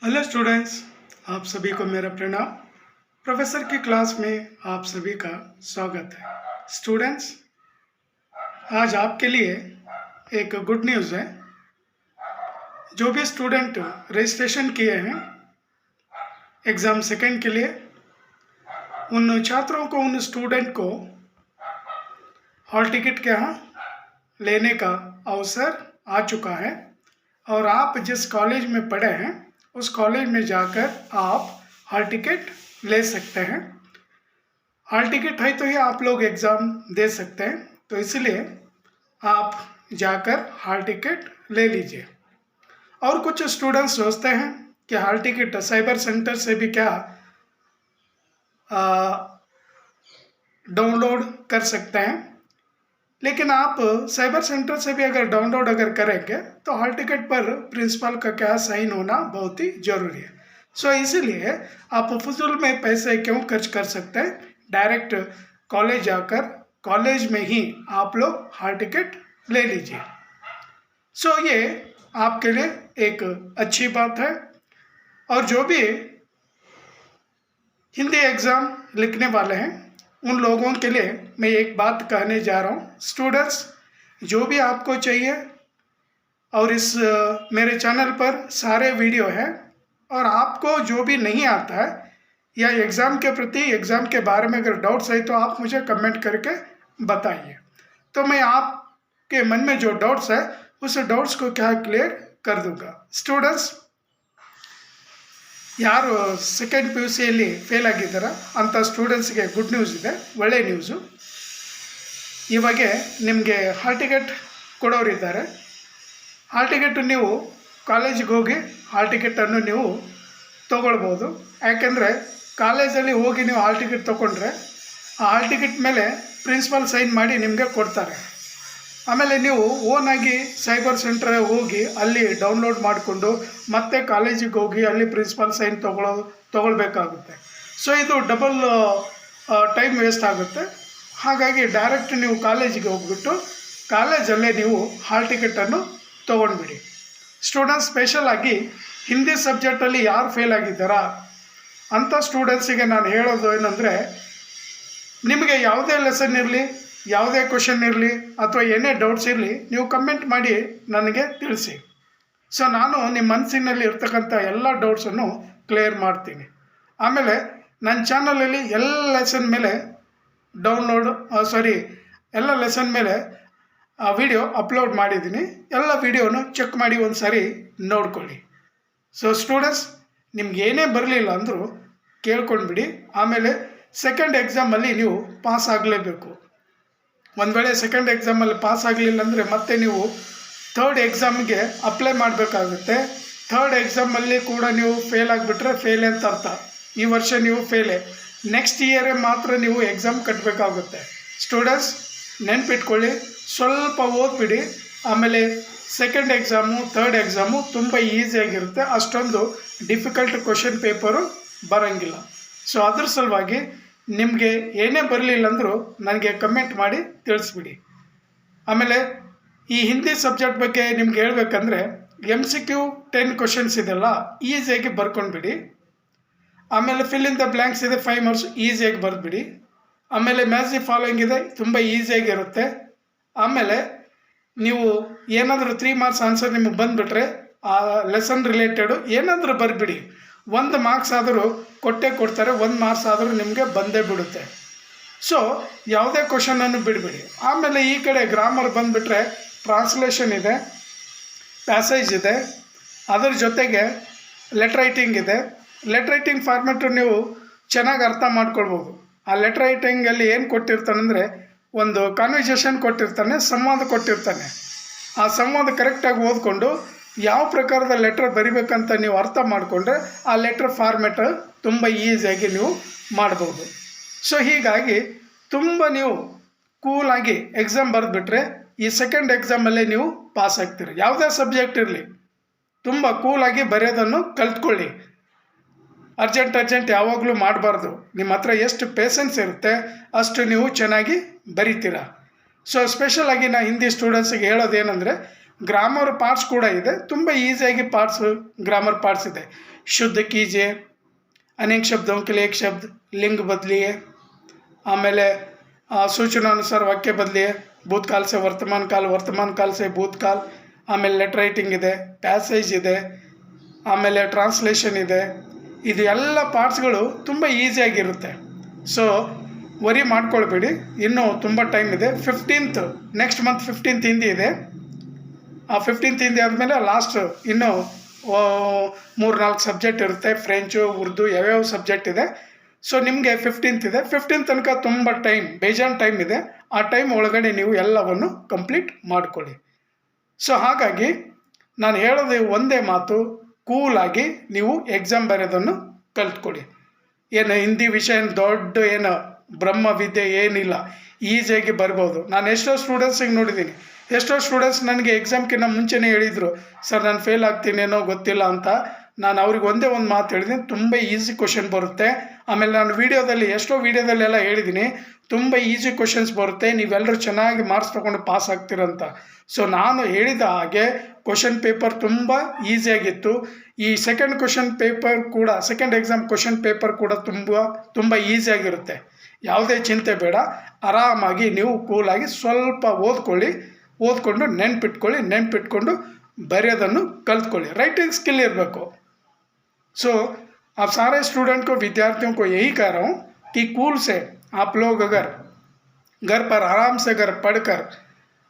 Hello students, आप सभी को मेरा प्रणाम। प्रोफेसर की क्लास में आप सभी का स्वागत है। स्टूडेंट्स, आज आपके लिए एक गुड न्यूज़ है। जो भी स्टूडेंट रजिस्ट्रेशन किए हैं एग्ज़ाम सेकेंड के लिए, उन छात्रों को, उन स्टूडेंट को हॉल टिकट के यहाँ लेने का अवसर आ चुका है। और आप जिस कॉलेज में पढ़े हैं उस कॉलेज में जाकर आप हॉल टिकट ले सकते हैं। हॉल टिकट है तो ही आप लोग एग्ज़ाम दे सकते हैं, तो इसलिए आप जाकर हॉल टिकट ले लीजिए। और कुछ स्टूडेंट्स सोचते हैं कि हॉल टिकट साइबर सेंटर से भी क्या डाउनलोड कर सकते हैं, लेकिन आप साइबर सेंटर से भी अगर डाउनलोड करेंगे तो हॉल टिकट पर प्रिंसिपल का क्या साइन होना बहुत ही ज़रूरी है। सो इसीलिए आप फजूल में पैसे क्यों खर्च कर सकते हैं, डायरेक्ट कॉलेज जाकर कॉलेज में ही आप लोग हॉल टिकट ले लीजिए। सो ये आपके लिए एक अच्छी बात है। और जो भी हिंदी एग्ज़ाम लिखने वाले हैं उन लोगों के लिए मैं एक बात कहने जा रहा हूँ। स्टूडेंट्स, जो भी आपको चाहिए, और इस मेरे चैनल पर सारे वीडियो हैं, और आपको जो भी नहीं आता है या एग्ज़ाम के प्रति, एग्ज़ाम के बारे में अगर डाउट्स है तो आप मुझे कमेंट करके बताइए, तो मैं आपके मन में जो डाउट्स है उस डाउट्स को क्या क्लियर कर दूँगा। स्टूडेंट्स, ಯಾರು ಸೆಕೆಂಡ್ ಪಿ ಯು ಸಿಯಲ್ಲಿ ಫೇಲ್ ಆಗಿದ್ದಾರ ಅಂಥ ಸ್ಟೂಡೆಂಟ್ಸ್ಗೆ ಗುಡ್ ನ್ಯೂಸ್ ಇದೆ, ಒಳ್ಳೆ ನ್ಯೂಸು. ಇವಾಗ ನಿಮಗೆ ಹಾಲ್ ಟಿಕೆಟ್ ಕೊಡೋರಿದ್ದಾರೆ. ಹಾಲ್ ಟಿಕೆಟು ನೀವು ಕಾಲೇಜಿಗೆ ಹೋಗಿ ಹಾಲ್ ಟಿಕೆಟನ್ನು ನೀವು ತೊಗೊಳ್ಬೋದು. ಯಾಕೆಂದರೆ ಕಾಲೇಜಲ್ಲಿ ಹೋಗಿ ನೀವು ಹಾಲ್ ಟಿಕೆಟ್ ತೊಗೊಂಡ್ರೆ ಆ ಹಾಲ್ ಟಿಕೆಟ್ ಮೇಲೆ ಪ್ರಿನ್ಸಿಪಲ್ ಸೈನ್ ಮಾಡಿ ನಿಮಗೆ ಕೊಡ್ತಾರೆ. ಆಮೇಲೆ ನೀವು ಓನಾಗಿ ಸೈಬರ್ ಸೆಂಟ್ರಿಗೆ ಹೋಗಿ ಅಲ್ಲಿ ಡೌನ್ಲೋಡ್ ಮಾಡಿಕೊಂಡು ಮತ್ತೆ ಕಾಲೇಜಿಗೆ ಹೋಗಿ ಅಲ್ಲಿ ಪ್ರಿನ್ಸಿಪಲ್ ಸೈನ್ ತೊಗೊಳ್ಬೇಕಾಗುತ್ತೆ. ಸೊ ಇದು ಡಬಲ್ ಟೈಮ್ ವೇಸ್ಟ್ ಆಗುತ್ತೆ. ಹಾಗಾಗಿ ಡೈರೆಕ್ಟ್ ನೀವು ಕಾಲೇಜಿಗೆ ಹೋಗ್ಬಿಟ್ಟು ಕಾಲೇಜಲ್ಲೇ ನೀವು ಹಾಲ್ ಟಿಕೆಟನ್ನು ತೊಗೊಂಡ್ಬಿಡಿ. ಸ್ಟೂಡೆಂಟ್ಸ್, ಸ್ಪೆಷಲಾಗಿ ಹಿಂದಿ ಸಬ್ಜೆಕ್ಟಲ್ಲಿ ಯಾರು ಫೇಲ್ ಆಗಿದ್ದಾರಾ ಅಂಥ ಸ್ಟೂಡೆಂಟ್ಸಿಗೆ ನಾನು ಹೇಳೋದು ಏನಂದರೆ, ನಿಮಗೆ ಯಾವುದೇ ಲೆಸನ್ ಇರಲಿ, ಯಾವುದೇ ಕ್ವಶನ್ ಇರಲಿ ಅಥವಾ ಏನೇ ಡೌಟ್ಸ್ ಇರಲಿ, ನೀವು ಕಮೆಂಟ್ ಮಾಡಿ ನನಗೆ ತಿಳಿಸಿ. ಸೊ ನಾನು ನಿಮ್ಮ ಮನಸ್ಸಿನಲ್ಲಿ ಇರ್ತಕ್ಕಂಥ ಎಲ್ಲ ಡೌಟ್ಸನ್ನು ಕ್ಲಿಯರ್ ಮಾಡ್ತೀನಿ. ಆಮೇಲೆ ನನ್ನ ಚಾನಲಲ್ಲಿ ಎಲ್ಲ ಲೆಸನ್ ಮೇಲೆ ಎಲ್ಲ ಲೆಸನ್ ಮೇಲೆ ವಿಡಿಯೋ ಅಪ್ಲೋಡ್ ಮಾಡಿದ್ದೀನಿ. ಎಲ್ಲ ವಿಡಿಯೋನು ಚೆಕ್ ಮಾಡಿ ಒಂದು ಸಾರಿ ನೋಡ್ಕೊಳ್ಳಿ. ಸೊ ಸ್ಟೂಡೆಂಟ್ಸ್, ನಿಮ್ಗೆ ಏನೇ ಬರಲಿಲ್ಲ ಅಂದರೂ ಕೇಳ್ಕೊಂಡ್ಬಿಡಿ. ಆಮೇಲೆ ಸೆಕೆಂಡ್ ಎಕ್ಸಾಮಲ್ಲಿ ನೀವು ಪಾಸ್ ಆಗಲೇಬೇಕು. ಒಂದು ವೇಳೆ ಸೆಕೆಂಡ್ ಎಕ್ಸಾಮಲ್ಲಿ ಪಾಸ್ ಆಗಲಿಲ್ಲ ಅಂದರೆ ಮತ್ತೆ ನೀವು ಥರ್ಡ್ ಎಕ್ಸಾಮ್ಗೆ ಅಪ್ಲೈ ಮಾಡಬೇಕಾಗುತ್ತೆ. ಥರ್ಡ್ ಎಕ್ಸಾಮಲ್ಲಿ ಕೂಡ ನೀವು ಫೇಲ್ ಆಗಿಬಿಟ್ರೆ ಫೇಲ್ ಅಂತ ಅರ್ಥ. ಈ ವರ್ಷ ನೀವು ಫೇಲೇ, ನೆಕ್ಸ್ಟ್ ಇಯರೇ ಮಾತ್ರ ನೀವು ಎಕ್ಸಾಮ್ ಕಟ್ಟಬೇಕಾಗುತ್ತೆ. ಸ್ಟೂಡೆಂಟ್ಸ್, ನೆನ್ಪಿಟ್ಕೊಳ್ಳಿ, ಸ್ವಲ್ಪ ಓದ್ಬಿಡಿ. ಆಮೇಲೆ ಸೆಕೆಂಡ್ ಎಕ್ಸಾಮು, ಥರ್ಡ್ ಎಕ್ಸಾಮು ತುಂಬ ಈಸಿಯಾಗಿರುತ್ತೆ, ಅಷ್ಟೊಂದು ಡಿಫಿಕಲ್ಟ್ ಕ್ವಶನ್ ಪೇಪರು ಬರೋಂಗಿಲ್ಲ. ಸೊ ಅದ್ರ ಸಲುವಾಗಿ ನಿಮಗೆ ಏನೇ ಬರಲಿಲ್ಲ ಅಂದರೂ ನನಗೆ ಕಮೆಂಟ್ ಮಾಡಿ ತಿಳಿಸ್ಬಿಡಿ. ಆಮೇಲೆ ಈ ಹಿಂದಿ ಸಬ್ಜೆಕ್ಟ್ ಬಗ್ಗೆ ನಿಮ್ಗೆ ಹೇಳ್ಬೇಕಂದ್ರೆ MCQ 10 ಕ್ವಶನ್ಸ್ ಇದೆಲ್ಲ ಈಸಿಯಾಗಿ ಬರ್ಕೊಂಡ್ಬಿಡಿ. ಆಮೇಲೆ ಫಿಲ್ ಇನ್ ದ ಬ್ಲ್ಯಾಂಕ್ಸ್ ಇದೆ 5 ಮಾರ್ಕ್ಸ್, ಈಸಿಯಾಗಿ ಬರೆದ್ಬಿಡಿ. ಆಮೇಲೆ ಮ್ಯಾಚ್ ದಿ ಫಾಲೋಯಿಂಗ್ ಇದೆ, ತುಂಬ ಈಸಿಯಾಗಿರುತ್ತೆ. ಆಮೇಲೆ ನೀವು ಏನಾದರೂ 3 ಮಾರ್ಕ್ಸ್ ಆನ್ಸರ್ ನಿಮಗೆ ಬಂದುಬಿಟ್ರೆ ಆ ಲೆಸನ್ ರಿಲೇಟೆಡು ಏನಾದರೂ ಬರೆದ್ಬಿಡಿ. 1 ಮಾರ್ಕ್ಸ್ ಆದರೂ ಕೊಡ್ತಾರೆ, 1 ಮಾರ್ಕ್ಸ್ ಆದರೂ ನಿಮಗೆ ಬಂದೇ ಬಿಡುತ್ತೆ. ಸೊ ಯಾವುದೇ ಕ್ವಶನನ್ನು ಬಿಡಬೇಡಿ. ಆಮೇಲೆ ಈ ಕಡೆ ಗ್ರಾಮರ್ ಬಂದುಬಿಟ್ರೆ ಟ್ರಾನ್ಸ್ಲೇಷನ್ ಇದೆ, ಪ್ಯಾಸೇಜ್ ಇದೆ, ಅದರ ಜೊತೆಗೆ ಲೆಟರ್ ರೈಟಿಂಗ್ ಇದೆ. ಲೆಟರ್ ರೈಟಿಂಗ್ ಫಾರ್ಮೆಟು ನೀವು ಚೆನ್ನಾಗಿ ಅರ್ಥ ಮಾಡ್ಕೊಳ್ಬೋದು. ಆ ಲೆಟರ್ ರೈಟಿಂಗಲ್ಲಿ ಏನು ಕೊಟ್ಟಿರ್ತಾನೆಂದರೆ, ಒಂದು ಕಾನ್ವರ್ಸೇಷನ್ ಕೊಟ್ಟಿರ್ತಾನೆ, ಸಂವಾದ ಕೊಟ್ಟಿರ್ತಾನೆ. ಆ ಸಂವಾದ ಕರೆಕ್ಟಾಗಿ ಓದ್ಕೊಂಡು ಯಾವ ಪ್ರಕಾರದ ಲೆಟ್ರ್ ಬರಿಬೇಕಂತ ನೀವು ಅರ್ಥ ಮಾಡಿಕೊಂಡ್ರೆ ಆ ಲೆಟ್ರ್ ಫಾರ್ಮೆಟ್ ತುಂಬ ಈಸಿಯಾಗಿ ನೀವು ಮಾಡ್ಬೋದು. ಸೊ ಹೀಗಾಗಿ ತುಂಬ ನೀವು ಕೂಲಾಗಿ ಎಕ್ಸಾಮ್ ಬರೆದ್ಬಿಟ್ರೆ ಈ ಸೆಕೆಂಡ್ ಎಕ್ಸಾಮಲ್ಲೇ ನೀವು ಪಾಸ್ ಆಗ್ತೀರಿ. ಯಾವುದೇ ಸಬ್ಜೆಕ್ಟ್ ಇರಲಿ, ತುಂಬ ಕೂಲಾಗಿ ಬರೆಯೋದನ್ನು ಕಲ್ತ್ಕೊಳ್ಳಿ. ಅರ್ಜೆಂಟ್ ಯಾವಾಗಲೂ ಮಾಡಬಾರ್ದು. ನಿಮ್ಮ ಹತ್ರ ಎಷ್ಟು ಪೇಷನ್ಸ್ ಇರುತ್ತೆ ಅಷ್ಟು ನೀವು ಚೆನ್ನಾಗಿ ಬರಿತೀರ. ಸೊ ಸ್ಪೆಷಲಾಗಿ ನಾನು ಹಿಂದಿ ಸ್ಟೂಡೆಂಟ್ಸಿಗೆ ಹೇಳೋದೇನೆಂದರೆ, ಗ್ರಾಮರ್ ಪಾರ್ಟ್ಸ್ ಕೂಡ ಇದೆ, ತುಂಬ ಈಸಿಯಾಗಿ ಗ್ರಾಮರ್ ಪಾರ್ಟ್ಸ್ ಇದೆ. ಶುದ್ಧ ಕೀಜಿए, अनेक शब्दों के लिए एक शब्द, लिंग बदलिए, आमेले सूचनानुसार वाक्य बदलिए, भूतकाल से वर्तमान काल से भूतकाल, ಆಮೇಲೆ ಲೆಟರ್ ರೈಟಿಂಗ್ ಇದೆ, ಪ್ಯಾಸೇಜ್ ಇದೆ, ಆಮೇಲೆ ಟ್ರಾನ್ಸ್ಲೇಷನ್ ಇದೆ. ಇದು ಎಲ್ಲ ಪಾರ್ಟ್ಸ್ಗಳು ತುಂಬ ಈಸಿಯಾಗಿರುತ್ತೆ. ಸೊ ವರಿ ಮಾಡ್ಕೊಳ್ಬೇಡಿ, ಇನ್ನೂ ತುಂಬ ಟೈಮ್ ಇದೆ. 15th next month 15th Hindi ಇದೆ. ಆ 15th ಹಿಂದಿ ಆದಮೇಲೆ ಲಾಸ್ಟ್ ಇನ್ನೂ 3-4 ಸಬ್ಜೆಕ್ಟ್ ಇರುತ್ತೆ, ಫ್ರೆಂಚು, ಉರ್ದು, ಯಾವ್ಯಾವ ಸಬ್ಜೆಕ್ಟ್ ಇದೆ. ಸೊ ನಿಮಗೆ 15th ಇದೆ. 15th ತನಕ ತುಂಬ ಬೇಜಾನ್ ಟೈಮ್ ಇದೆ. ಆ ಟೈಮ್ ಒಳಗಡೆ ನೀವು ಎಲ್ಲವನ್ನು ಕಂಪ್ಲೀಟ್ ಮಾಡ್ಕೊಳ್ಳಿ. ಸೊ ಹಾಗಾಗಿ ನಾನು ಹೇಳೋದು ಒಂದೇ ಮಾತು, ಕೂಲಾಗಿ ನೀವು ಎಕ್ಸಾಮ್ ಬರೆಯೋದನ್ನು ಕಲ್ತ್ಕೊಳ್ಳಿ. ಏನು ಹಿಂದಿ ವಿಷಯ ದೊಡ್ಡ ಏನು ಬ್ರಹ್ಮವಿದ್ಯೆ ಏನಿಲ್ಲ, ಈಸಿಯಾಗಿ ಬರ್ಬೋದು. ನಾನು ಎಷ್ಟೋ ಸ್ಟೂಡೆಂಟ್ಸಿಗೆ ನೋಡಿದ್ದೀನಿ, ಎಷ್ಟೋ ಸ್ಟೂಡೆಂಟ್ಸ್ ನನಗೆ ಎಕ್ಸಾಮ್ಕಿಂತ ಮುಂಚೆನೇ ಹೇಳಿದರು, ಸರ್ ನಾನು ಫೇಲ್ ಆಗ್ತೀನೇನೋ ಗೊತ್ತಿಲ್ಲ ಅಂತ. ನಾನು ಅವ್ರಿಗೆ ಒಂದೇ ಒಂದು ಮಾತು ಹೇಳಿದ್ದೀನಿ, ತುಂಬ ಈಸಿ ಕ್ವಶನ್ ಬರುತ್ತೆ. ಆಮೇಲೆ ನಾನು ಎಷ್ಟೋ ವೀಡಿಯೋದಲ್ಲೆಲ್ಲ ಹೇಳಿದ್ದೀನಿ, ತುಂಬ ಈಸಿ ಕ್ವಶನ್ಸ್ ಬರುತ್ತೆ, ನೀವೆಲ್ಲರೂ ಚೆನ್ನಾಗಿ ಮಾರ್ಕ್ಸ್ ತೊಗೊಂಡು ಪಾಸ್ ಆಗ್ತೀರಂತ. ಸೊ ನಾನು ಹೇಳಿದ ಹಾಗೆ ಕ್ವಶನ್ ಪೇಪರ್ ತುಂಬ ಈಸಿಯಾಗಿತ್ತು. ಈ ಸೆಕೆಂಡ್ ಎಕ್ಸಾಮ್ ಕ್ವಶನ್ ಪೇಪರ್ ಕೂಡ ತುಂಬ ಈಸಿಯಾಗಿರುತ್ತೆ. ಯಾವುದೇ ಚಿಂತೆ ಬೇಡ, ಆರಾಮಾಗಿ ನೀವು ಕೂಲಾಗಿ ಸ್ವಲ್ಪ ಓದ್ಕೊಂಡು ನೆನ್ಪಿಟ್ಕೊಂಡು ಬರೆಯೋದನ್ನು ಕಲ್ತ್ಕೊಳ್ಳಿ. ರೈಟಿಂಗ್ ಸ್ಕಿಲ್ ಇರಬೇಕು. सो आप सारे स्टूडेंट को, विद्यार्थियों को यही कह रहा हूँ कि कूल से आप लोग अगर घर पर आराम से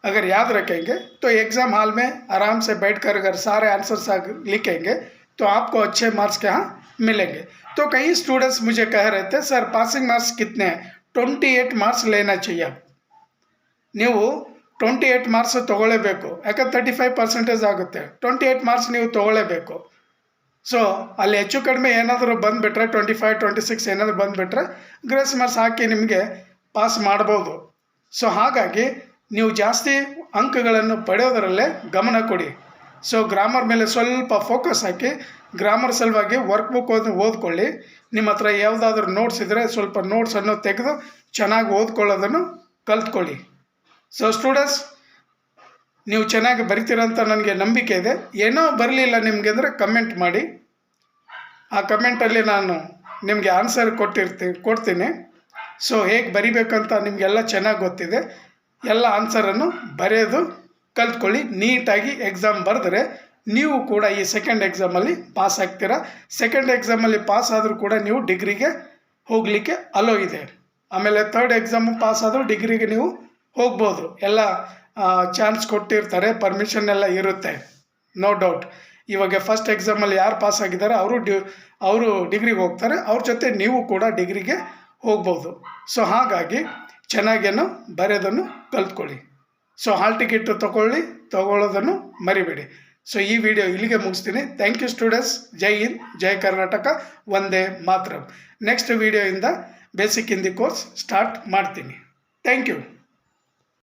अगर याद रखेंगे तो एग्ज़ाम हाल में आराम से बैठकर अगर सारे आंसर्स लिखेंगे तो आपको अच्छे मार्क्स के यहाँ मिलेंगे. तो कई स्टूडेंट्स मुझे कह रहे थे, सर पासिंग मार्क्स कितने हैं? 28 मार्क्स लेना चाहिए. ನೀವು 28 ಮಾರ್ಕ್ಸ್ ತೊಗೊಳ್ಳೇಬೇಕು, ಯಾಕಂದ್ರೆ 35% ಆಗುತ್ತೆ. 28 ಮಾರ್ಕ್ಸ್ ನೀವು ತೊಗೊಳ್ಳೇಬೇಕು. ಸೊ ಅಲ್ಲಿ ಹೆಚ್ಚು ಕಡಿಮೆ ಏನಾದರೂ ಬಂದುಬಿಟ್ರೆ 25, 26 ಏನಾದರೂ ಬಂದುಬಿಟ್ರೆ ಗ್ರೇಸ್ ಮಾರ್ಕ್ಸ್ ಹಾಕಿ ನಿಮಗೆ ಪಾಸ್ ಮಾಡ್ಬೋದು. ಸೊ ಹಾಗಾಗಿ ನೀವು ಜಾಸ್ತಿ ಅಂಕಗಳನ್ನು ಪಡೆಯೋದರಲ್ಲೇ ಗಮನ ಕೊಡಿ. ಸೊ ಗ್ರಾಮರ್ ಮೇಲೆ ಸ್ವಲ್ಪ ಫೋಕಸ್ ಹಾಕಿ, ಗ್ರಾಮರ್ ಸಲುವಾಗಿ ವರ್ಕ್ ಬುಕ್ ಓದ್ಕೊಳ್ಳಿ. ನಿಮ್ಮ ಹತ್ರ ಯಾವುದಾದ್ರೂ ನೋಟ್ಸ್ ಇದ್ದರೆ ಸ್ವಲ್ಪ ನೋಟ್ಸನ್ನು ತೆಗೆದು ಚೆನ್ನಾಗಿ ಓದ್ಕೊಳ್ಳೋದನ್ನು ಕಲ್ತ್ಕೊಳ್ಳಿ. ಸೊ ಸ್ಟೂಡೆಂಟ್ಸ್, ನೀವು ಚೆನ್ನಾಗಿ ಬರಿತೀರಂತ ನನಗೆ ನಂಬಿಕೆ ಇದೆ. ಏನೋ ಬರಲಿಲ್ಲ ನಿಮಗೆ ಅಂದರೆ ಕಮೆಂಟ್ ಮಾಡಿ, ಆ ಕಮೆಂಟಲ್ಲಿ ನಾನು ನಿಮಗೆ ಆನ್ಸರ್ ಕೊಡ್ತೀನಿ. ಸೊ ಹೇಗೆ ಬರಿಬೇಕಂತ ನಿಮಗೆಲ್ಲ ಚೆನ್ನಾಗಿ ಗೊತ್ತಿದೆ. ಎಲ್ಲ ಆನ್ಸರನ್ನು ಬರೆಯೋದು ಕಲ್ತ್ಕೊಳ್ಳಿ. ನೀಟಾಗಿ ಎಕ್ಸಾಮ್ ಬರೆದ್ರೆ ನೀವು ಕೂಡ ಈ ಸೆಕೆಂಡ್ ಎಕ್ಸಾಮಲ್ಲಿ ಪಾಸ್ ಆಗ್ತೀರಾ. ಸೆಕೆಂಡ್ ಎಕ್ಸಾಮಲ್ಲಿ ಪಾಸ್ ಆದರೂ ಕೂಡ ನೀವು ಡಿಗ್ರಿಗೆ ಹೋಗಲಿಕ್ಕೆ ಅಲೋ ಇದೆ. ಆಮೇಲೆ ಥರ್ಡ್ ಎಕ್ಸಾಮು ಪಾಸ್ ಆದರೂ ಡಿಗ್ರಿಗೆ ನೀವು ಹೋಗ್ಬೋದು. ಎಲ್ಲ ಚಾನ್ಸ್ ಕೊಟ್ಟಿರ್ತಾರೆ, ಪರ್ಮಿಷನ್ ಎಲ್ಲ ಇರುತ್ತೆ, ನೋ ಡೌಟ್. ಇವಾಗ ಫಸ್ಟ್ ಎಕ್ಸಾಮಲ್ಲಿ ಯಾರು ಪಾಸ್ ಆಗಿದ್ದಾರೆ ಅವರು ಡಿಗ್ರಿಗೆ ಹೋಗ್ತಾರೆ, ಅವ್ರ ಜೊತೆ ನೀವು ಕೂಡ ಡಿಗ್ರಿಗೆ ಹೋಗ್ಬೋದು. ಸೊ ಹಾಗಾಗಿ ಚೆನ್ನಾಗೇನೋ ಬರೆಯೋದನ್ನು ಕಲ್ತ್ಕೊಳ್ಳಿ. ಸೊ ಹಾಲ್ ಟಿಕೆಟ್ ತಗೊಳ್ಳೋದನ್ನು ಮರಿಬೇಡಿ. ಸೊ ಈ ವಿಡಿಯೋ ಇಲ್ಲಿಗೆ ಮುಗಿಸ್ತೀನಿ. Thank you students. ಜೈ ಹಿಂದ್, ಜೈ ಕರ್ನಾಟಕ, ವಂದೇ ಮಾತರಂ. ನೆಕ್ಸ್ಟ್ ವಿಡಿಯೋಯಿಂದ ಬೇಸಿಕ್ ಹಿಂದಿ ಕೋರ್ಸ್ ಸ್ಟಾರ್ಟ್ ಮಾಡ್ತೀನಿ. Thank you.